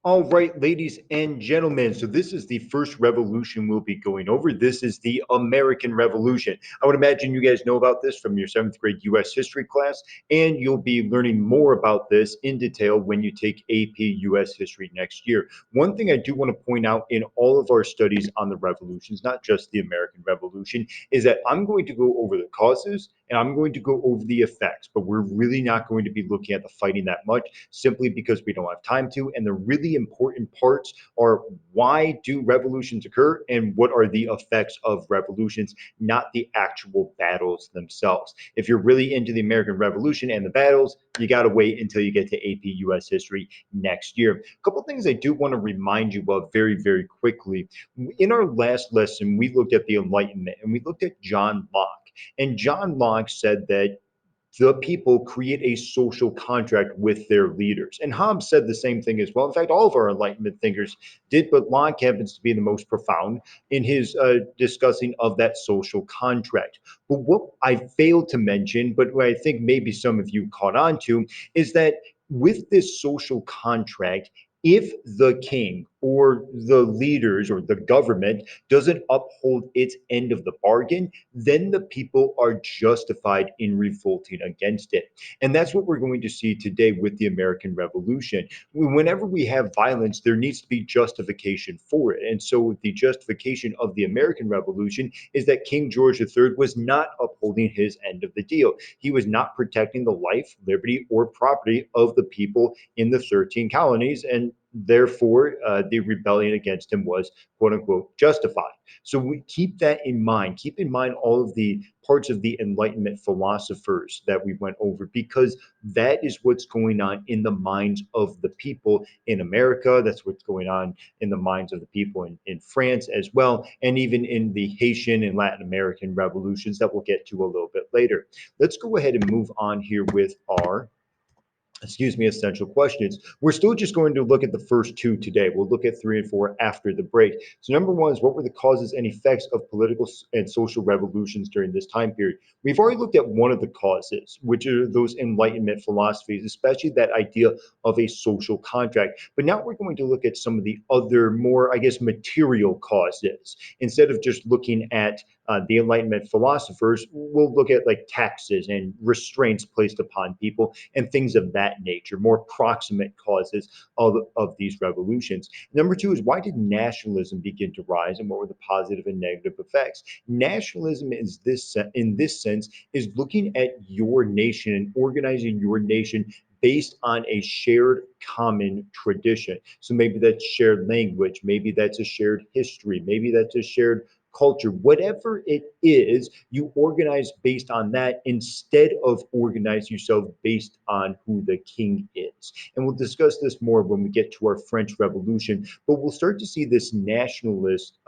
All right, ladies and gentlemen. So, this is the first revolution we'll be going over. This is the American Revolution. I would imagine you guys know about this from your seventh grade US history class, and you'll be learning more about this in detail when you take AP US history next year. One thing I do want to point out in all of our studies on the revolutions, not just the American Revolution, is that I'm going to go over the causes and I'm going to go over the effects, but we're really not going to be looking at the fighting that much simply because we don't have time to. And the really important parts are why do revolutions occur and what are the effects of revolutions, not the actual battles themselves. If you're really into the American Revolution and the battles, you got to wait until you get to AP US history next year. A couple of things I do want to remind you of very, very quickly. In our last lesson, we looked at the Enlightenment and we looked at John Locke. And John Locke said that the people create a social contract with their leaders. And Hobbes said the same thing as well. In fact, all of our Enlightenment thinkers did, but Locke happens to be the most profound in his discussing of that social contract. But what I failed to mention, but what I think maybe some of you caught on to, is that with this social contract, if the king or the leaders or the government doesn't uphold its end of the bargain, then the people are justified in revolting against it. And that's what we're going to see today with the American Revolution. Whenever we have violence, there needs to be justification for it. And so the justification of the American Revolution is that King George III was not upholding his end of the deal. He was not protecting the life, liberty, or property of the people in the 13 colonies. And therefore, the rebellion against him was quote unquote justified. So we keep that in mind. Keep in mind all of the parts of the Enlightenment philosophers that we went over, because that is what's going on in the minds of the people in America. That's what's going on in the minds of the people in France as well, and even in the Haitian and Latin American revolutions that we'll get to a little bit later. Let's go ahead and move on here with our essential questions. We're still just going to look at the first two today. We'll look at three and four after the break. So, number one is what were the causes and effects of political and social revolutions during this time period? We've already looked at one of the causes, which are those Enlightenment philosophies, especially that idea of a social contract. But now we're going to look at some of the other more, I guess, material causes. Instead of just looking at the Enlightenment philosophers, we'll look at like taxes and restraints placed upon people and things of that nature, more proximate causes of these revolutions. Number two is why did nationalism begin to rise and what were the positive and negative effects? Nationalism is this in this sense is looking at your nation and organizing your nation based on a shared common tradition. So maybe that's shared language, maybe that's a shared history, maybe that's a shared culture, whatever it is, you organize based on that instead of organize yourself based on who the king is. And we'll discuss this more when we get to our French Revolution, but we'll start to see this nationalist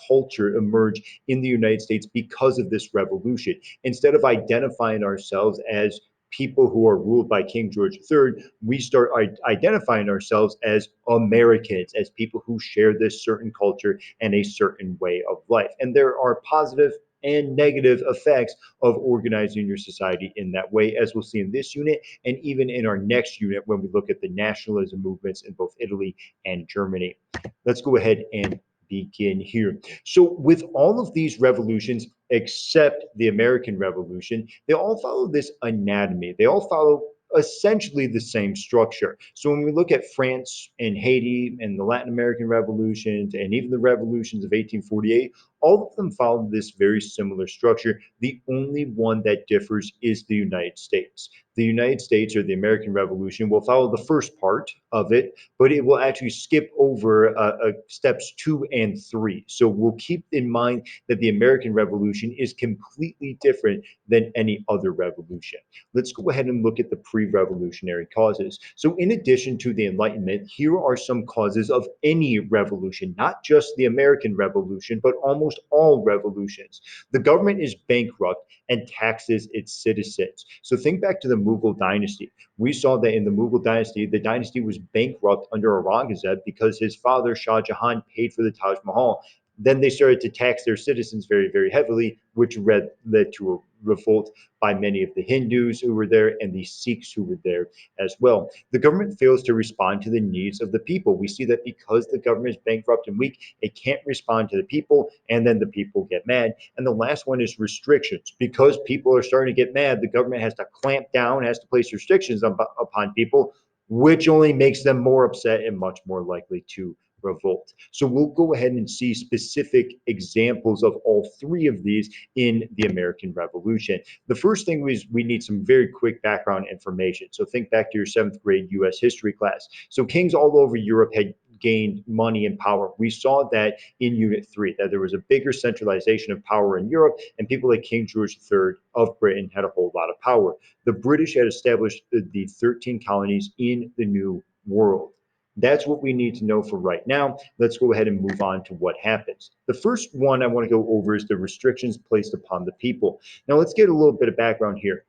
culture emerge in the United States because of this revolution. Instead of identifying ourselves as people who are ruled by King George III, we start identifying ourselves as Americans, as people who share this certain culture and a certain way of life. And there are positive and negative effects of organizing your society in that way, as we'll see in this unit and even in our next unit when we look at the nationalism movements in both Italy and Germany. Let's go ahead and begin here. So, with all of these revolutions, except the American Revolution, they all follow this anatomy. They all follow essentially the same structure. So when we look at France and Haiti and the Latin American revolutions and even the revolutions of 1848, all of them follow this very similar structure. The only one that differs is the United States. The United States or the American Revolution will follow the first part of it, but it will actually skip over steps two and three. So we'll keep in mind that the American Revolution is completely different than any other revolution. Let's go ahead and look at the pre-revolutionary causes. So in addition to the Enlightenment, here are some causes of any revolution, not just the American Revolution, but almost all revolutions. The government is bankrupt and taxes its citizens. So think back to the Mughal dynasty. We saw that in the Mughal dynasty, the dynasty was bankrupt under Aurangzeb because his father Shah Jahan paid for the Taj Mahal Then they started to tax their citizens very, very heavily, which led to a revolt by many of the Hindus who were there and the Sikhs who were there as well. The government fails to respond to the needs of the people. We see that because the government is bankrupt and weak, it can't respond to the people, and then the people get mad. And the last one is restrictions. Because people are starting to get mad, the government has to clamp down, has to place restrictions upon people, which only makes them more upset and much more likely to revolt. So we'll go ahead and see specific examples of all three of these in the American Revolution. The first thing was we need some very quick background information. So think back to your seventh grade US history class. So kings all over Europe had gained money and power. We saw that in Unit 3, that there was a bigger centralization of power in Europe, and people like King George III of Britain had a whole lot of power. The British had established the 13 colonies in the New World. That's what we need to know for right now. Let's go ahead and move on to what happens. The first one I want to go over is the restrictions placed upon the people. Now, let's get a little bit of background here.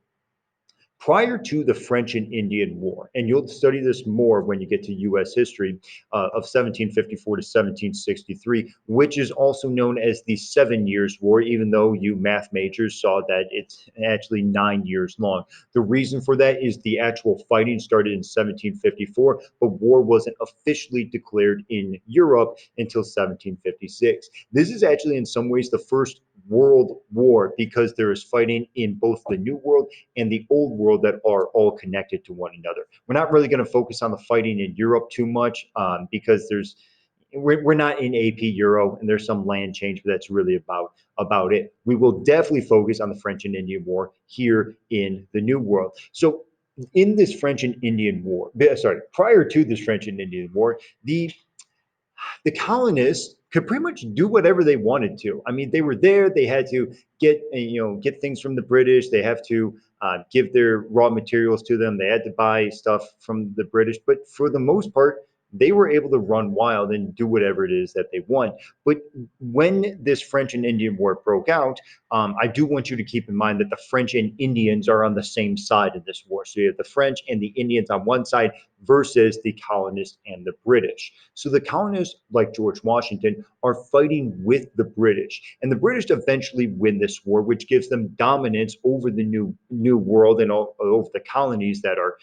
Prior to the French and Indian War, and you'll study this more when you get to U.S. history of 1754 to 1763, which is also known as the 7 Years' War, even though you math majors saw that it's actually 9 years long. The reason for that is the actual fighting started in 1754, but war wasn't officially declared in Europe until 1756. This is actually, in some ways, the first world war because there is fighting in both the New World and the Old World that are all connected to one another. We're not really going to focus on the fighting in Europe too much because we're not in AP Euro and there's some land change, but that's really about it. We will definitely focus on the French and Indian War here in the New World. So in this French and Indian War, sorry, prior to this French and Indian War, the colonists could pretty much do whatever they wanted to. I mean, they were there. They had to get things from the British. They have to give their raw materials to them. They had to buy stuff from the British. But for the most part, they were able to run wild and do whatever it is that they want. But when this French and Indian War broke out, I do want you to keep in mind that the French and Indians are on the same side of this war. So you have the French and the Indians on one side versus the colonists and the British. So the colonists, like George Washington, are fighting with the British. And the British eventually win this war, which gives them dominance over the new world and over the colonies that are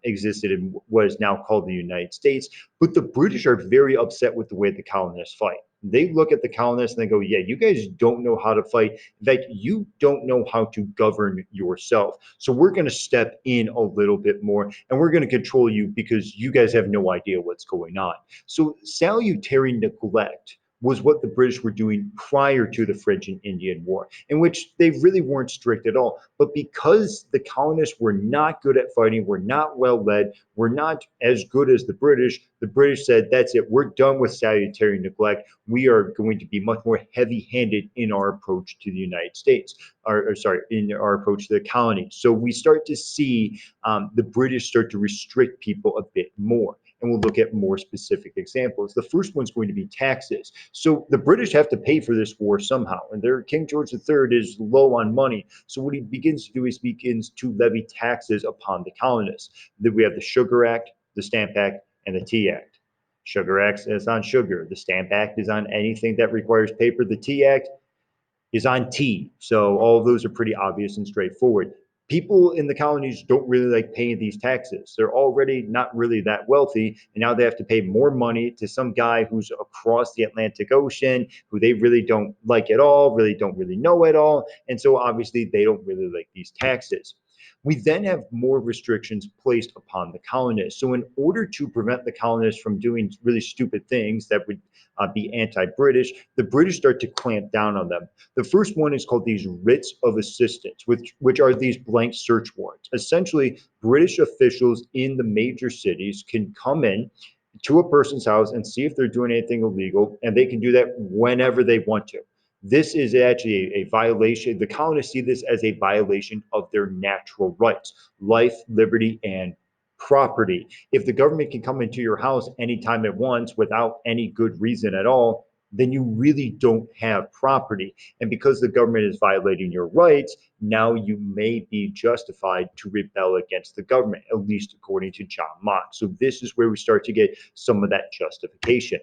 existed in what is now called the United States. But the British are very upset with the way the colonists fight. They look at the colonists and they go, yeah, you guys don't know how to fight. In fact, you don't know how to govern yourself. So we're going to step in a little bit more and we're going to control you because you guys have no idea what's going on. So salutary neglect was what the British were doing prior to the French and Indian War, in which they really weren't strict at all. But because the colonists were not good at fighting, were not well led, were not as good as the British said, that's it, we're done with salutary neglect. We are going to be much more heavy handed in our approach to the United States, in our approach to the colonies. So we start to see the British start to restrict people a bit more. And we'll look at more specific examples. The first one's going to be taxes. So the British have to pay for this war somehow, and their King George III is low on money. So what he begins to do is begins to levy taxes upon the colonists. Then we have the Sugar Act, the Stamp Act, and the Tea Act. Sugar Act is on sugar. The Stamp Act is on anything that requires paper. The Tea Act is on tea. So all of those are pretty obvious and straightforward. People in the colonies don't really like paying these taxes. They're already not really that wealthy, and now they have to pay more money to some guy who's across the Atlantic Ocean, who they really don't like at all, really don't really know at all. And so obviously they don't really like these taxes. We then have more restrictions placed upon the colonists. So in order to prevent the colonists from doing really stupid things that would be anti-British, the British start to clamp down on them. The first one is called these writs of assistance, which are these blank search warrants. Essentially, British officials in the major cities can come in to a person's house and see if they're doing anything illegal, and they can do that whenever they want to. This is actually a violation. The colonists see this as a violation of their natural rights, life, liberty, and property. If the government can come into your house anytime it wants without any good reason at all, then you really don't have property. And because the government is violating your rights, now you may be justified to rebel against the government, at least according to John Locke. So this is where we start to get some of that justification.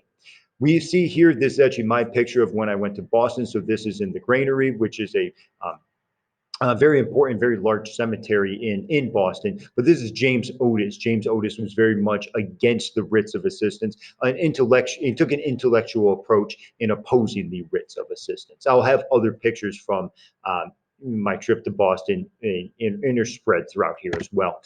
We see here, this is actually my picture of when I went to Boston. So this is in the Granary, which is um, a very important, very large cemetery in Boston. But this is James Otis. James Otis was very much against the writs of assistance. He took an intellectual approach in opposing the writs of assistance. I'll have other pictures from my trip to Boston interspread throughout here as well.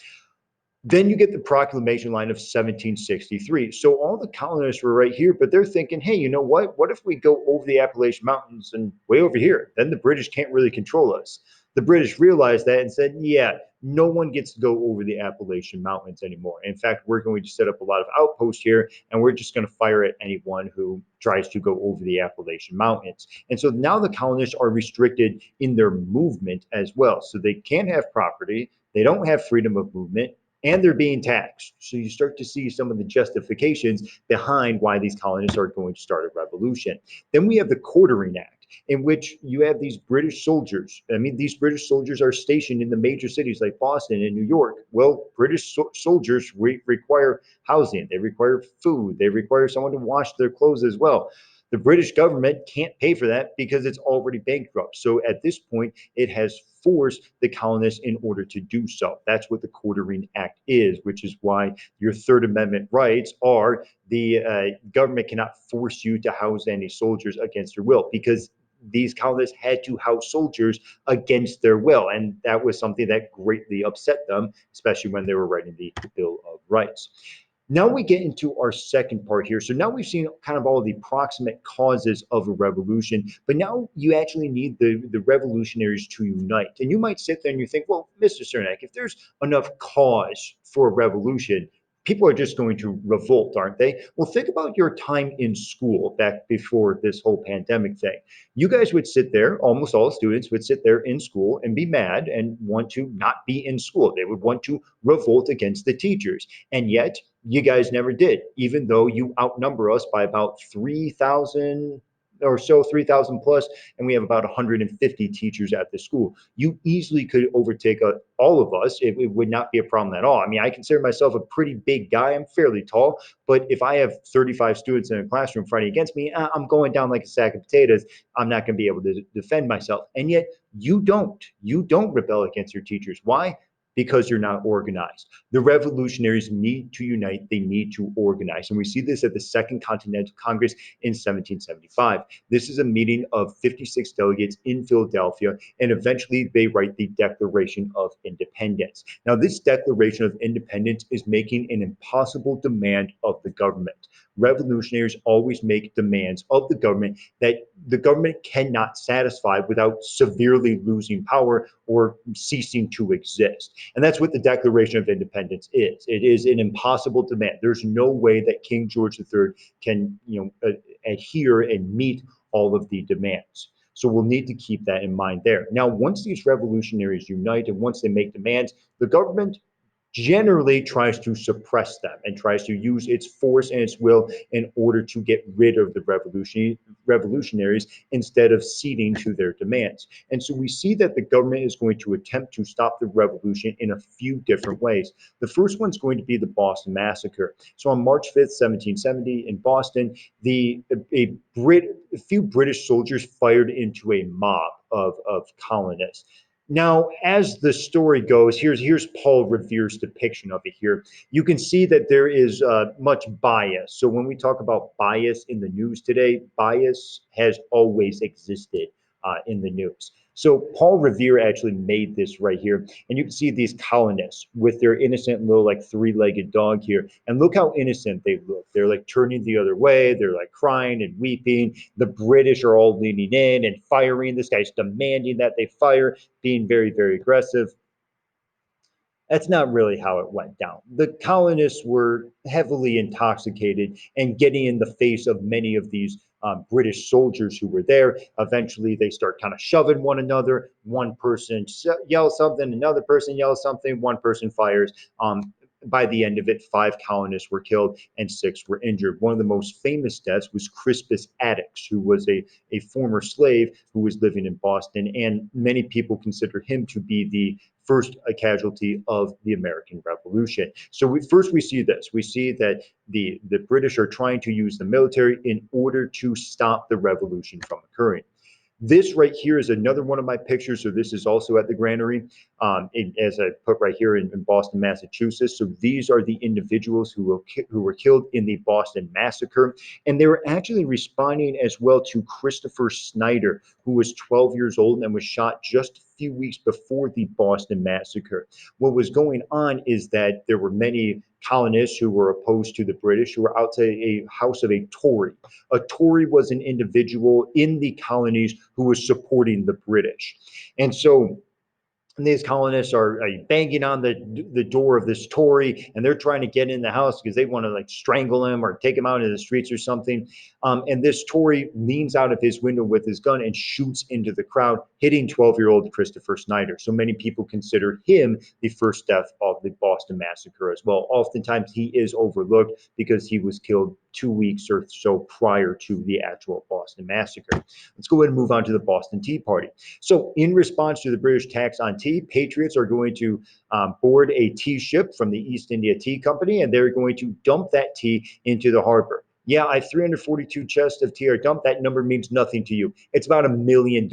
Then you get the proclamation line of 1763. So all the colonists were right here, but they're thinking, hey, you know what? What if we go over the Appalachian Mountains and way over here? Then the British can't really control us. The British realized that and said, yeah, no one gets to go over the Appalachian Mountains anymore. In fact, we're going to set up a lot of outposts here, and we're just going to fire at anyone who tries to go over the Appalachian Mountains. And so now the colonists are restricted in their movement as well. So they can't have property, they don't have freedom of movement, and they're being taxed. So you start to see some of the justifications behind why these colonists are going to start a revolution. Then we have the Quartering Act, in which you have these British soldiers. I mean, these British soldiers are stationed in the major cities like Boston and New York. Well, British soldiers require housing, they require food, they require someone to wash their clothes as well. The British government can't pay for that because it's already bankrupt. So at this point, it has forced the colonists in order to do so. That's what the Quartering Act is, which is why your Third Amendment rights are the government cannot force you to house any soldiers against your will, because these colonists had to house soldiers against their will. And that was something that greatly upset them, especially when they were writing the Bill of Rights. Now we get into our second part here. So now we've seen kind of all the proximate causes of a revolution, but now you actually need the revolutionaries to unite. And you might sit there and you think, well, Mr. Cernak, if there's enough cause for a revolution, people are just going to revolt, aren't they? Well, think about your time in school back before this whole pandemic thing. You guys would sit there, almost all students would sit there in school and be mad and want to not be in school. They would want to revolt against the teachers. And yet, you guys never did, even though you outnumber us by about 3,000 or so, 3,000 plus, and we have about 150 teachers at the school. You easily could overtake all of us. It would not be a problem at all. I mean, I consider myself a pretty big guy. I'm fairly tall, but if I have 35 students in a classroom fighting against me, I'm going down like a sack of potatoes. I'm not going to be able to defend myself. And yet you don't. You don't rebel against your teachers. Why? Because you're not organized. The revolutionaries need to unite, they need to organize. And we see this at the Second Continental Congress in 1775. This is a meeting of 56 delegates in Philadelphia, and eventually they write the Declaration of Independence. Now, this Declaration of Independence is making an impossible demand of the government. Revolutionaries always make demands of the government that the government cannot satisfy without severely losing power or ceasing to exist. And that's what the Declaration of Independence is. It is an impossible demand. There's no way that King George III can, adhere and meet all of the demands. So we'll need to keep that in mind there. Now, once these revolutionaries unite and once they make demands, the government generally tries to suppress them and tries to use its force and its will in order to get rid of the revolutionaries instead of ceding to their demands. And so we see that the government is going to attempt to stop the revolution in a few different ways. The first one's going to be the Boston Massacre. So on March 5th, 1770, in Boston, a few British soldiers fired into a mob of colonists. Now, as the story goes, here's Paul Revere's depiction of it here. You can see that there is much bias. So when we talk about bias in the news today, bias has always existed in the news. So Paul Revere actually made this right here. And you can see these colonists with their innocent little like three-legged dog here. And look how innocent they look. They're like turning the other way. They're like crying and weeping. The British are all leaning in and firing. This guy's demanding that they fire, being very, very aggressive. That's not really how it went down. The colonists were heavily intoxicated and getting in the face of many of these British soldiers who were there. Eventually, they start kind of shoving one another. One person yells something, another person yells something, one person fires. by the end of it, 5 colonists were killed and 6 were injured. One of the most famous deaths was Crispus Attucks, who was a former slave who was living in Boston, and many people consider him to be the first casualty of the American Revolution. So we see this. We see that the British are trying to use the military in order to stop the revolution from occurring. This right here is another one of my pictures. So this is also at the granary, as I put right here in Boston, Massachusetts. So these are the individuals who were killed in the Boston Massacre. And they were actually responding as well to Christopher Snyder, who was 12 years old and was shot just a few weeks before the Boston Massacre. What was going on is that there were many colonists who were opposed to the British, who were outside a house of a Tory. A Tory was an individual in the colonies who was supporting the British. And so these colonists are banging on the door of this Tory, and they're trying to get in the house because they want to like strangle him or take him out into the streets or something. And this Tory leans out of his window with his gun and shoots into the crowd, hitting 12-year-old Christopher Snyder. So many people consider him the first death of the Boston Massacre as well. Oftentimes he is overlooked because he was killed 2 weeks or so prior to the actual Boston Massacre. Let's go ahead and move on to the Boston Tea Party. So in response to the British tax on tea, patriots are going to board a tea ship from the East India Tea Company, and they're going to dump that tea into the harbor. Yeah, I have 342 chests of tea are dumped. That number means nothing to you. It's about $1 million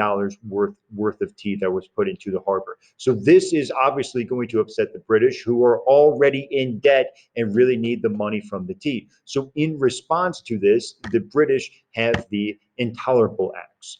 worth of tea that was put into the harbor. So this is obviously going to upset the British, who are already in debt and really need the money from the tea. So in response to this, the British have the Intolerable Acts.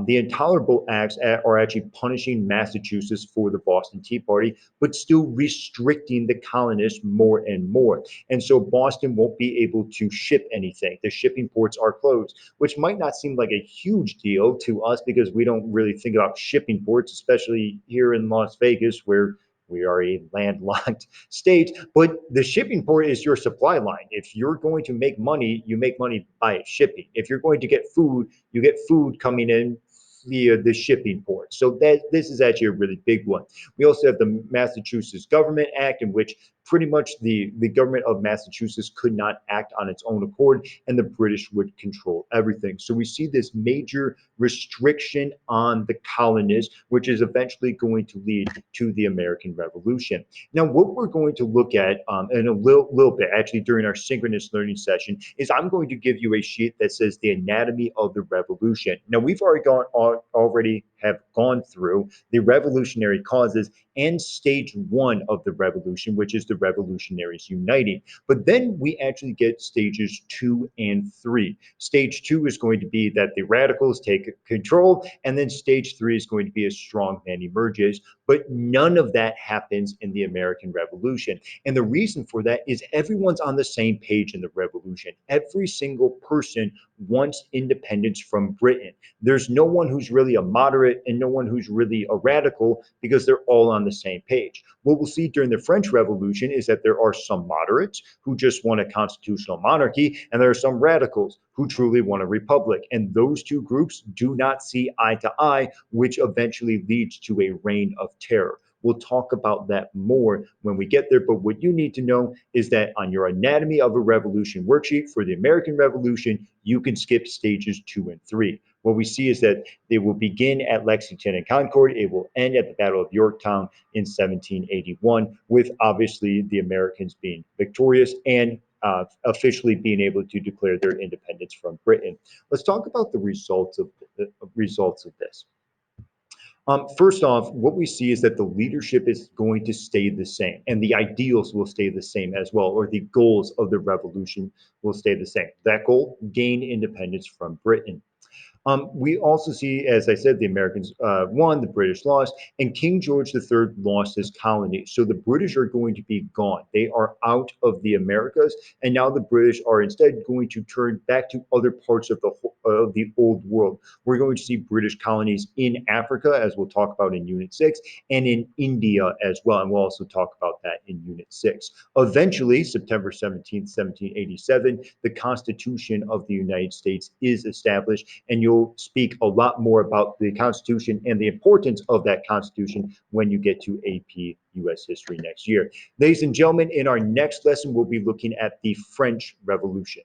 The Intolerable Acts are actually punishing Massachusetts for the Boston Tea Party, but still restricting the colonists more and more. And so Boston won't be able to ship anything. The shipping ports are closed, which might not seem like a huge deal to us because we don't really think about shipping ports, especially here in Las Vegas, where we are a landlocked state, but the shipping port is your supply line. If you're going to make money, you make money by shipping. If you're going to get food, you get food coming in via the shipping port. So this is actually a really big one. We also have the Massachusetts Government Act, in which pretty much the government of Massachusetts could not act on its own accord, and the British would control everything. So we see this major restriction on the colonists, which is eventually going to lead to the American Revolution. Now, what we're going to look at in a little bit, actually during our synchronous learning session, is I'm going to give you a sheet that says the anatomy of the revolution. Now, we've already have gone through the revolutionary causes and stage 1 of the revolution, which is the revolutionaries uniting. But then we actually get stages 2 and 3. Stage 2 is going to be that the radicals take control, and then stage 3 is going to be a strong man emerges. But none of that happens in the American Revolution. And the reason for that is everyone's on the same page in the revolution. Every single person wants independence from Britain. There's no one who's really a moderate and no one who's really a radical, because they're all on the same page. What we'll see during the French Revolution is that there are some moderates who just want a constitutional monarchy, and there are some radicals who truly want a republic. And those two groups do not see eye to eye, which eventually leads to a reign of terror. We'll talk about that more when we get there. But what you need to know is that on your Anatomy of a Revolution worksheet for the American Revolution, you can skip stages 2 and 3. What we see is that they will begin at Lexington and Concord. It will end at the Battle of Yorktown in 1781, with obviously the Americans being victorious and officially being able to declare their independence from Britain. Let's talk about the results of this. First off, what we see is that the leadership is going to stay the same, and the ideals will stay the same as well, or the goals of the revolution will stay the same. That goal, gain independence from Britain. We also see, as I said, the Americans won, the British lost, and King George III lost his colony. So the British are going to be gone. They are out of the Americas, and now the British are instead going to turn back to other parts of the old world. We're going to see British colonies in Africa, as we'll talk about in Unit 6, and in India as well, and we'll also talk about that in Unit 6. Eventually, September 17th, 1787, the Constitution of the United States is established, and you'll you'll speak a lot more about the Constitution and the importance of that Constitution when you get to AP US History next year. Ladies and gentlemen, in our next lesson, we'll be looking at the French Revolution.